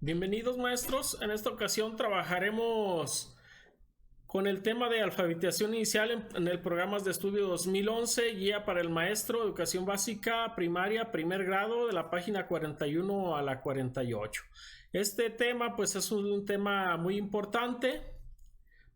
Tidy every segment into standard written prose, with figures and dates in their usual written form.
Bienvenidos maestros, en esta ocasión trabajaremos con el tema de alfabetización inicial en el programa de estudio 2011, guía para el maestro, educación básica, primaria, primer grado, de la página 41 a la 48. Este tema pues es un tema muy importante,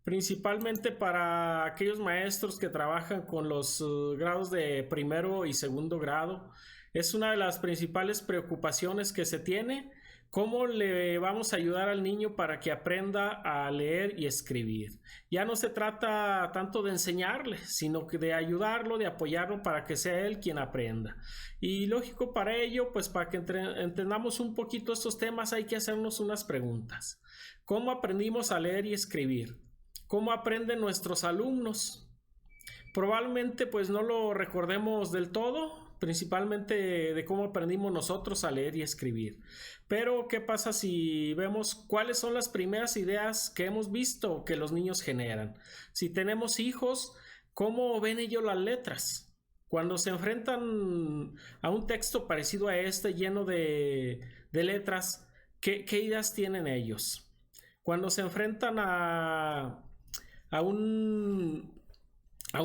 principalmente para aquellos maestros que trabajan con los grados de primero y segundo grado. Es una de las principales preocupaciones que se tiene. ¿Cómo le vamos a ayudar al niño para que aprenda a leer y escribir? Ya no se trata tanto de enseñarle, sino que de ayudarlo, de apoyarlo para que sea él quien aprenda. Y lógico, para ello, pues para que entendamos un poquito estos temas hay que hacernos unas preguntas. ¿Cómo aprendimos a leer y escribir? ¿Cómo aprenden nuestros alumnos? Probablemente pues no lo recordemos del todo, principalmente de cómo aprendimos nosotros a leer y escribir. Pero ¿qué pasa si vemos cuáles son las primeras ideas que hemos visto que los niños generan? Si tenemos hijos, ¿cómo ven ellos las letras? Cuando se enfrentan a un texto parecido a este, lleno de letras, ¿qué ideas tienen ellos? Cuando se enfrentan a un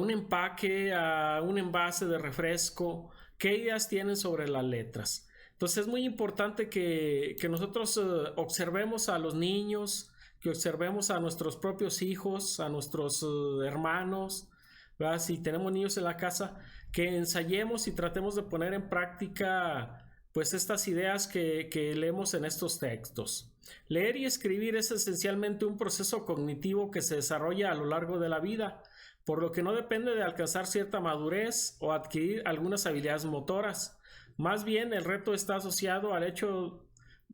empaque, a un envase de refresco, ¿qué ideas tienen sobre las letras? Entonces es muy importante que nosotros observemos a los niños, que observemos a nuestros propios hijos, a nuestros hermanos, ¿verdad? Si tenemos niños en la casa, que ensayemos y tratemos de poner en práctica pues estas ideas que leemos en estos textos. Leer y escribir es esencialmente un proceso cognitivo que se desarrolla a lo largo de la vida, por lo que no depende de alcanzar cierta madurez o adquirir algunas habilidades motoras. Más bien, el reto está asociado al hecho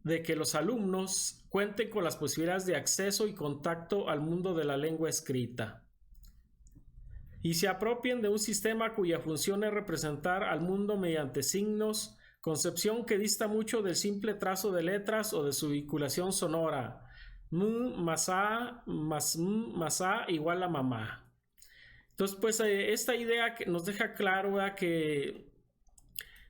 de que los alumnos cuenten con las posibilidades de acceso y contacto al mundo de la lengua escrita y se apropien de un sistema cuya función es representar al mundo mediante signos, concepción que dista mucho del simple trazo de letras o de su vinculación sonora. M más A más M más A igual a mamá. Entonces, pues esta idea que nos deja claro, ¿verdad?, que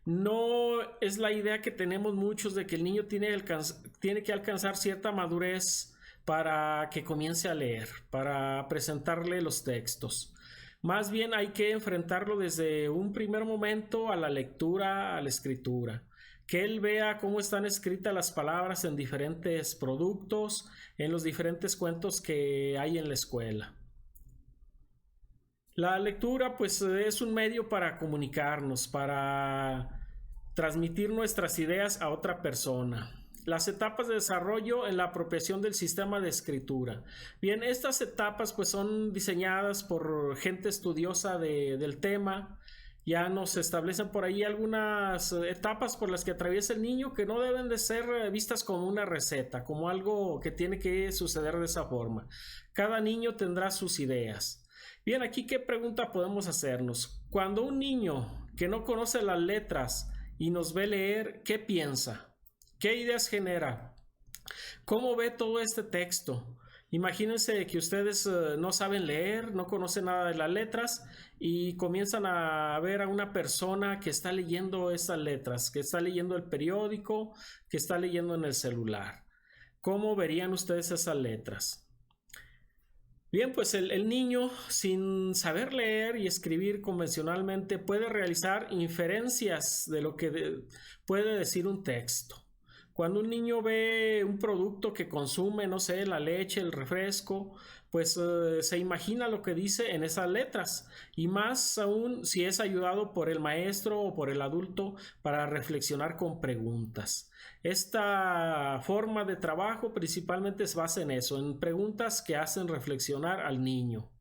no es la idea que tenemos muchos de que el niño tiene que alcanzar cierta madurez para que comience a leer, para presentarle los textos. Más bien hay que enfrentarlo desde un primer momento a la lectura, a la escritura. Que él vea cómo están escritas las palabras en diferentes productos, en los diferentes cuentos que hay en la escuela. La lectura pues es un medio para comunicarnos, para transmitir nuestras ideas a otra persona. Las etapas de desarrollo en la apropiación del sistema de escritura. Bien, estas etapas pues son diseñadas por gente estudiosa del tema. Ya nos establecen por ahí algunas etapas por las que atraviesa el niño que no deben de ser vistas como una receta, como algo que tiene que suceder de esa forma. Cada niño tendrá sus ideas. Bien, aquí qué pregunta podemos hacernos. Cuando un niño que no conoce las letras y nos ve leer, ¿qué piensa? ¿Qué ideas genera? ¿Cómo ve todo este texto? Imagínense que ustedes no saben leer, no conocen nada de las letras y comienzan a ver a una persona que está leyendo esas letras, que está leyendo el periódico, que está leyendo en el celular. ¿Cómo verían ustedes esas letras? Bien, pues el niño, sin saber leer y escribir convencionalmente, puede realizar inferencias de lo que puede decir un texto. Cuando un niño ve un producto que consume, no sé, la leche, el refresco, pues se imagina lo que dice en esas letras, y más aún si es ayudado por el maestro o por el adulto para reflexionar con preguntas. Esta forma de trabajo principalmente se basa en eso, en preguntas que hacen reflexionar al niño.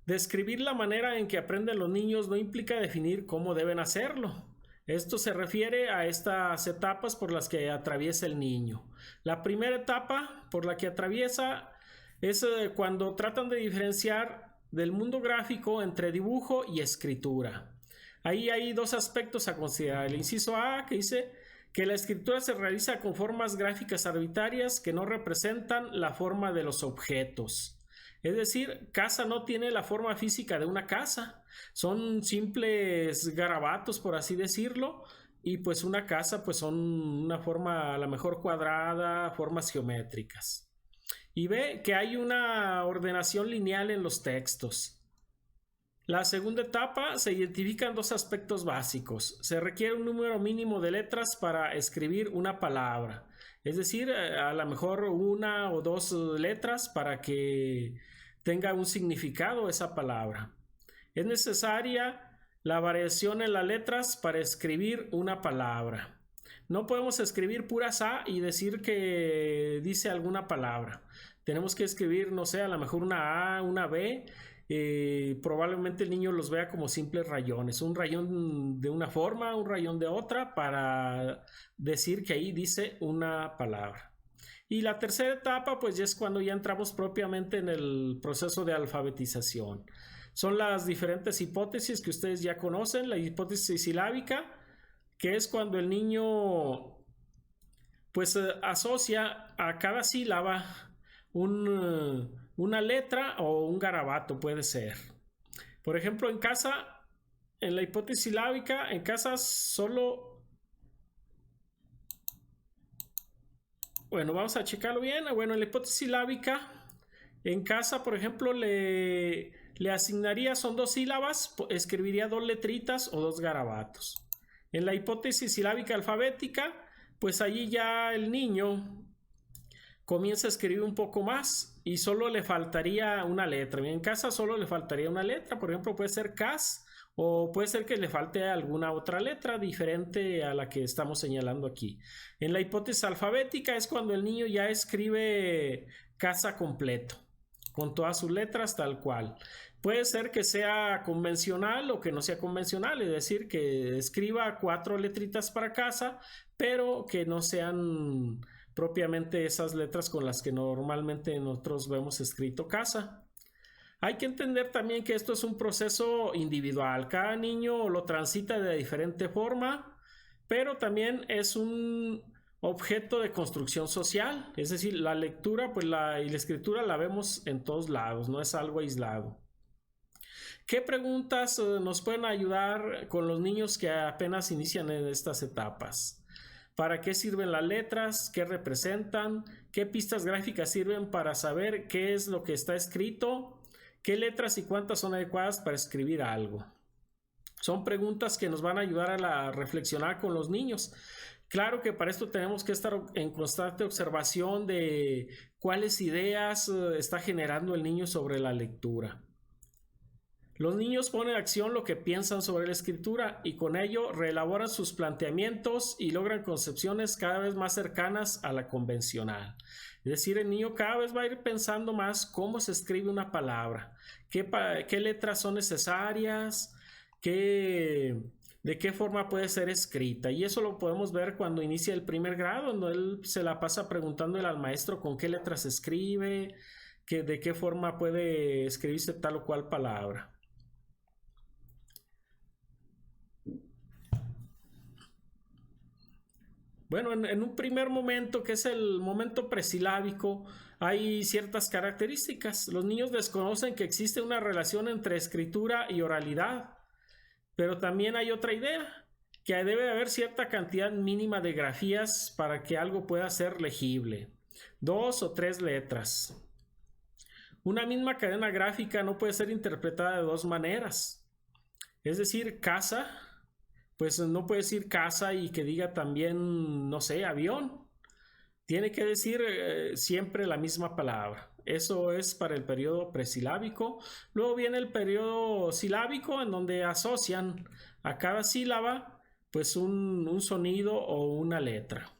Describir la manera en que aprenden los niños no implica definir cómo deben hacerlo. Esto se refiere a estas etapas por las que atraviesa el niño. La primera etapa por la que atraviesa es cuando tratan de diferenciar del mundo gráfico entre dibujo y escritura. Ahí hay dos aspectos a considerar. El inciso A, que dice que la escritura se realiza con formas gráficas arbitrarias que no representan la forma de los objetos. Es decir, casa no tiene la forma física de una casa. Son simples garabatos, por así decirlo, y pues una casa pues son una forma a lo mejor cuadrada, formas geométricas. Y ve que hay una ordenación lineal en los textos. La segunda etapa se identifican dos aspectos básicos. Se requiere un número mínimo de letras para escribir una palabra. Es decir, a lo mejor una o dos letras para que tenga un significado esa palabra. Es necesaria la variación en las letras para escribir una palabra. No podemos escribir puras A y decir que dice alguna palabra. Tenemos que escribir, no sé, a lo mejor una A, una B. Probablemente el niño los vea como simples rayones, un rayón de una forma, un rayón de otra, para decir que ahí dice una palabra. Y la tercera etapa pues ya es cuando ya entramos propiamente en el proceso de alfabetización. Son las diferentes hipótesis que ustedes ya conocen. La hipótesis silábica, que es cuando el niño pues asocia a cada sílaba una letra o un garabato, puede ser. Por ejemplo, en casa, en la hipótesis silábica, en casa solo... Bueno, vamos a checarlo bien. Bueno, en la hipótesis silábica, en casa, por ejemplo, le asignaría, son dos sílabas, escribiría dos letritas o dos garabatos. En la hipótesis silábica alfabética, pues allí ya el niño comienza a escribir un poco más y solo le faltaría una letra. En casa solo le faltaría una letra, por ejemplo, puede ser cas o puede ser que le falte alguna otra letra diferente a la que estamos señalando aquí. En la hipótesis alfabética es cuando el niño ya escribe casa completo, con todas sus letras tal cual. Puede ser que sea convencional o que no sea convencional, es decir, que escriba 4 letritas para casa, pero que no sean propiamente esas letras con las que normalmente nosotros vemos escrito casa. Hay que entender también que esto es un proceso individual. Cada niño lo transita de diferente forma, pero también es un objeto de construcción social. Es decir, la lectura y la escritura la vemos en todos lados, no es algo aislado. ¿Qué preguntas nos pueden ayudar con los niños que apenas inician en estas etapas? ¿Para qué sirven las letras? ¿Qué representan? ¿Qué pistas gráficas sirven para saber qué es lo que está escrito? ¿Qué letras y cuántas son adecuadas para escribir algo? Son preguntas que nos van a ayudar a reflexionar con los niños. Claro que para esto tenemos que estar en constante observación de cuáles ideas está generando el niño sobre la lectura. Los niños ponen en acción lo que piensan sobre la escritura y con ello reelaboran sus planteamientos y logran concepciones cada vez más cercanas a la convencional. Es decir, el niño cada vez va a ir pensando más cómo se escribe una palabra, qué letras son necesarias, de qué forma puede ser escrita. Y eso lo podemos ver cuando inicia el primer grado, donde él se la pasa preguntándole al maestro con qué letras se escribe, de qué forma puede escribirse tal o cual palabra. Bueno, en un primer momento, que es el momento presilábico, hay ciertas características. Los niños desconocen que existe una relación entre escritura y oralidad, pero también hay otra idea, que debe haber cierta cantidad mínima de grafías para que algo pueda ser legible. 2 o 3 letras. Una misma cadena gráfica no puede ser interpretada de dos maneras. Es decir, casa, pues no puede decir casa y que diga también, no sé, avión. Tiene que decir siempre la misma palabra. Eso es para el periodo presilábico. Luego viene el periodo silábico, en donde asocian a cada sílaba pues un sonido o una letra.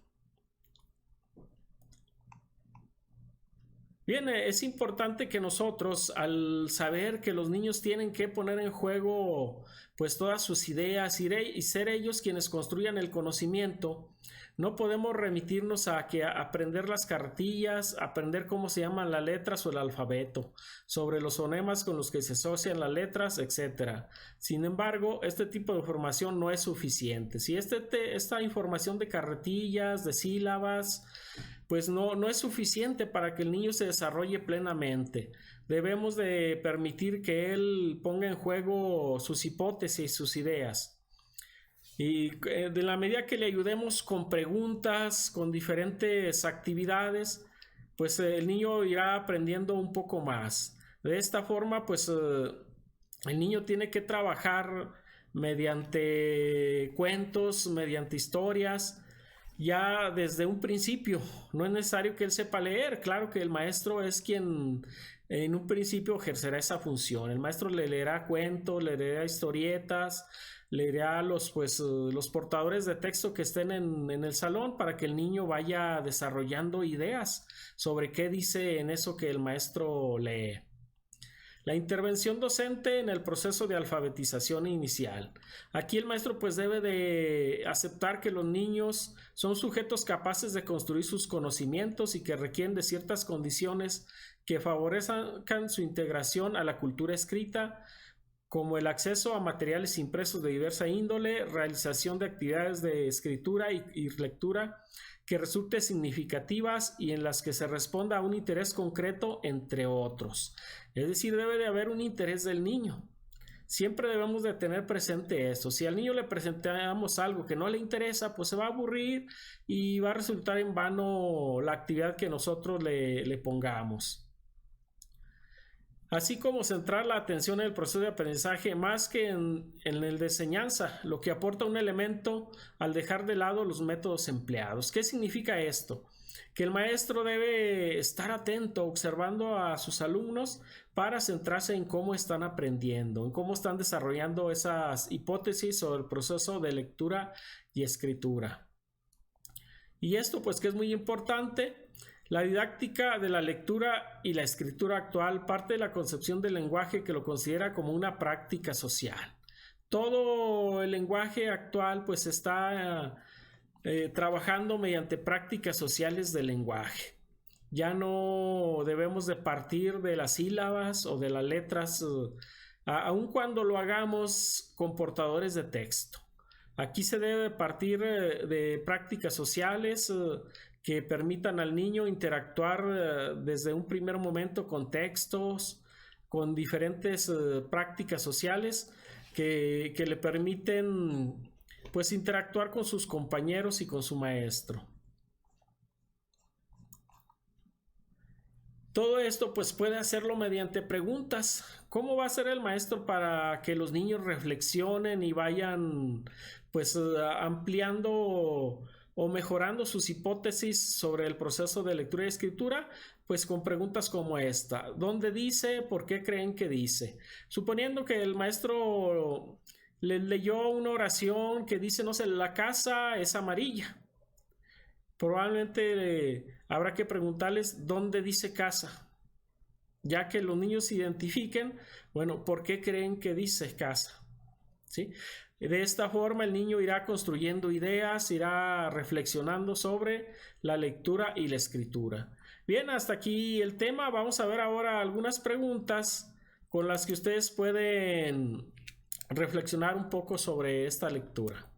Bien, es importante que nosotros, al saber que los niños tienen que poner en juego pues todas sus ideas y ser ellos quienes construyan el conocimiento, no podemos remitirnos a aprender las cartillas, aprender cómo se llaman las letras o el alfabeto, sobre los fonemas con los que se asocian las letras, etc. Sin embargo, este tipo de información no es suficiente. Si esta información de carretillas, de sílabas, pues no es suficiente para que el niño se desarrolle plenamente. Debemos de permitir que él ponga en juego sus hipótesis, sus ideas. Y de la medida que le ayudemos con preguntas, con diferentes actividades, pues el niño irá aprendiendo un poco más. De esta forma, pues el niño tiene que trabajar mediante cuentos, mediante historias, ya desde un principio. No es necesario que él sepa leer, claro que el maestro es quien en un principio ejercerá esa función. El maestro le leerá cuentos, le leerá historietas, leerá los portadores de texto que estén en el salón para que el niño vaya desarrollando ideas sobre qué dice en eso que el maestro lee. La intervención docente en el proceso de alfabetización inicial. Aquí el maestro pues debe de aceptar que los niños son sujetos capaces de construir sus conocimientos y que requieren de ciertas condiciones que favorezcan su integración a la cultura escrita, como el acceso a materiales impresos de diversa índole, realización de actividades de escritura y lectura que resulten significativas y en las que se responda a un interés concreto, entre otros. Es decir, debe de haber un interés del niño. Siempre debemos de tener presente esto. Si al niño le presentamos algo que no le interesa, pues se va a aburrir y va a resultar en vano la actividad que nosotros le pongamos. Así como centrar la atención en el proceso de aprendizaje más que en el de enseñanza, lo que aporta un elemento al dejar de lado los métodos empleados. ¿Qué significa esto? Que el maestro debe estar atento, observando a sus alumnos para centrarse en cómo están aprendiendo, en cómo están desarrollando esas hipótesis sobre el proceso de lectura y escritura. Y esto pues que es muy importante. La didáctica de la lectura y la escritura actual parte de la concepción del lenguaje que lo considera como una práctica social. Todo el lenguaje actual pues está trabajando mediante prácticas sociales del lenguaje. Ya no debemos de partir de las sílabas o de las letras, aun cuando lo hagamos con portadores de texto. Aquí se debe partir de prácticas sociales que permitan al niño interactuar desde un primer momento con textos, con diferentes prácticas sociales que le permiten pues interactuar con sus compañeros y con su maestro. Todo esto pues puede hacerlo mediante preguntas. ¿Cómo va a ser el maestro para que los niños reflexionen y vayan pues ampliando o mejorando sus hipótesis sobre el proceso de lectura y escritura? Pues con preguntas como esta: ¿dónde dice? ¿Por qué creen que dice? Suponiendo que el maestro le leyó una oración que dice, no sé, la casa es amarilla. Probablemente habrá que preguntarles dónde dice casa, ya que los niños identifiquen, bueno, ¿por qué creen que dice casa? ¿Sí? De esta forma el niño irá construyendo ideas, irá reflexionando sobre la lectura y la escritura. Bien, hasta aquí el tema. Vamos a ver ahora algunas preguntas con las que ustedes pueden reflexionar un poco sobre esta lectura.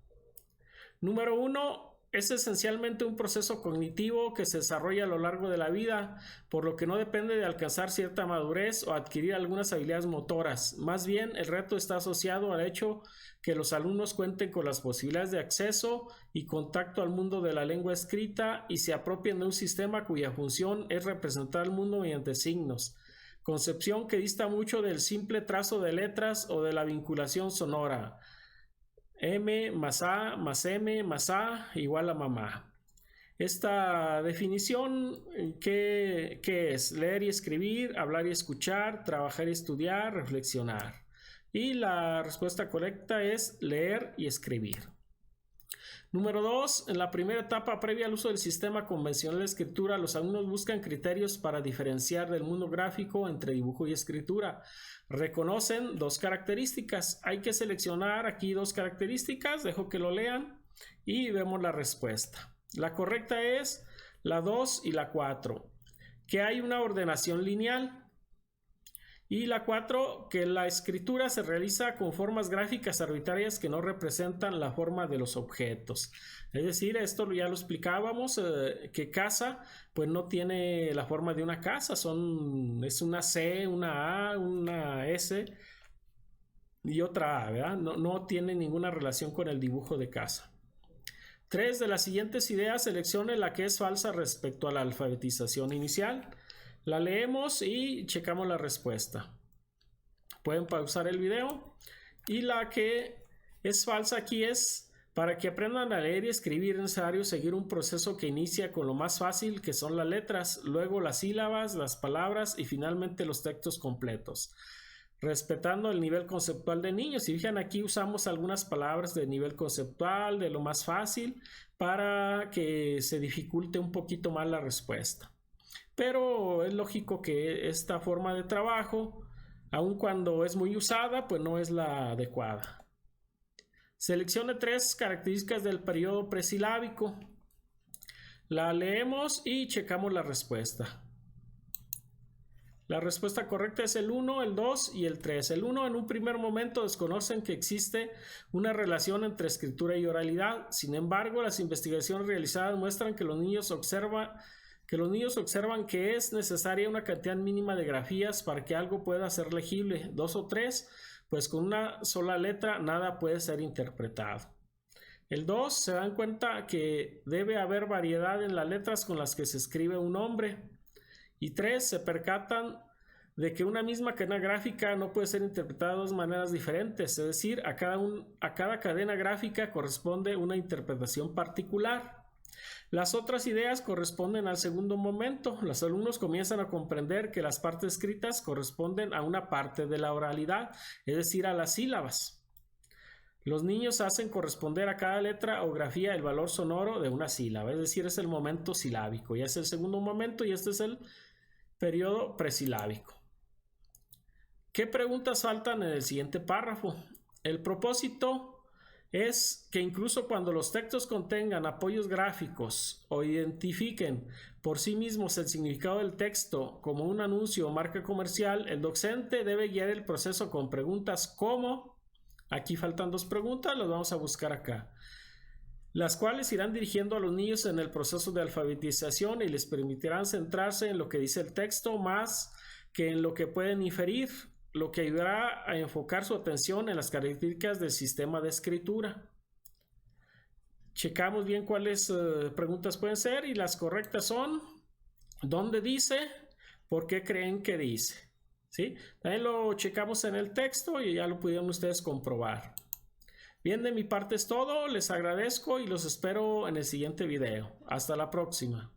Número 1. Es esencialmente un proceso cognitivo que se desarrolla a lo largo de la vida, por lo que no depende de alcanzar cierta madurez o adquirir algunas habilidades motoras. Más bien, el reto está asociado al hecho que los alumnos cuenten con las posibilidades de acceso y contacto al mundo de la lengua escrita y se apropien de un sistema cuya función es representar el mundo mediante signos, concepción que dista mucho del simple trazo de letras o de la vinculación sonora. M más A más M más A igual a mamá. Esta definición, ¿qué es? Leer y escribir, hablar y escuchar, trabajar y estudiar, reflexionar. Y la respuesta correcta es leer y escribir. Número 2. En la primera etapa previa al uso del sistema convencional de escritura, los alumnos buscan criterios para diferenciar del mundo gráfico entre dibujo y escritura. Reconocen dos características. Hay que seleccionar aquí dos características. Dejo que lo lean y vemos la respuesta. La correcta es la 2 y la 4. Que hay una ordenación lineal. Y la 4, que la escritura se realiza con formas gráficas arbitrarias que no representan la forma de los objetos. Es decir, esto ya lo explicábamos, que casa pues no tiene la forma de una casa, es una C, una A, una S. y otra A, ¿verdad? No tiene ninguna relación con el dibujo de casa. 3. De las siguientes ideas, seleccione la que es falsa respecto a la alfabetización inicial. La leemos y checamos la respuesta. Pueden pausar el video. Y la que es falsa aquí es: para que aprendan a leer y escribir es necesario seguir un proceso que inicia con lo más fácil, que son las letras, luego las sílabas, las palabras y finalmente los textos completos, respetando el nivel conceptual de niños. Si fijan, aquí usamos algunas palabras de nivel conceptual, de lo más fácil, para que se dificulte un poquito más la respuesta. Pero es lógico que esta forma de trabajo, aun cuando es muy usada, pues no es la adecuada. Seleccione 3 características del periodo presilábico. La leemos y checamos la respuesta. La respuesta correcta es el 1, el 2 y el 3. El 1, en un primer momento desconocen que existe una relación entre escritura y oralidad. Sin embargo, las investigaciones realizadas muestran que los niños observan que es necesaria una cantidad mínima de grafías para que algo pueda ser legible. 2 o 3, pues con una sola letra nada puede ser interpretado. El 2, se dan cuenta que debe haber variedad en las letras con las que se escribe un nombre. Y 3, se percatan de que una misma cadena gráfica no puede ser interpretada de dos maneras diferentes, es decir, a cada cadena gráfica corresponde una interpretación particular. Las otras ideas corresponden al segundo momento. Los alumnos comienzan a comprender que las partes escritas corresponden a una parte de la oralidad, es decir, a las sílabas. Los niños hacen corresponder a cada letra o grafía el valor sonoro de una sílaba, es decir, es el momento silábico. Ya es el segundo momento y este es el periodo presilábico. ¿Qué preguntas faltan en el siguiente párrafo? El propósito es que incluso cuando los textos contengan apoyos gráficos o identifiquen por sí mismos el significado del texto como un anuncio o marca comercial, el docente debe guiar el proceso con preguntas como, aquí faltan 2 preguntas, las vamos a buscar acá, las cuales irán dirigiendo a los niños en el proceso de alfabetización y les permitirán centrarse en lo que dice el texto más que en lo que pueden inferir, lo que ayudará a enfocar su atención en las características del sistema de escritura. Checamos bien cuáles preguntas pueden ser y las correctas son: ¿dónde dice? ¿Por qué creen que dice? ¿Sí? También lo checamos en el texto y ya lo pudieron ustedes comprobar. Bien, de mi parte es todo, les agradezco y los espero en el siguiente video. Hasta la próxima.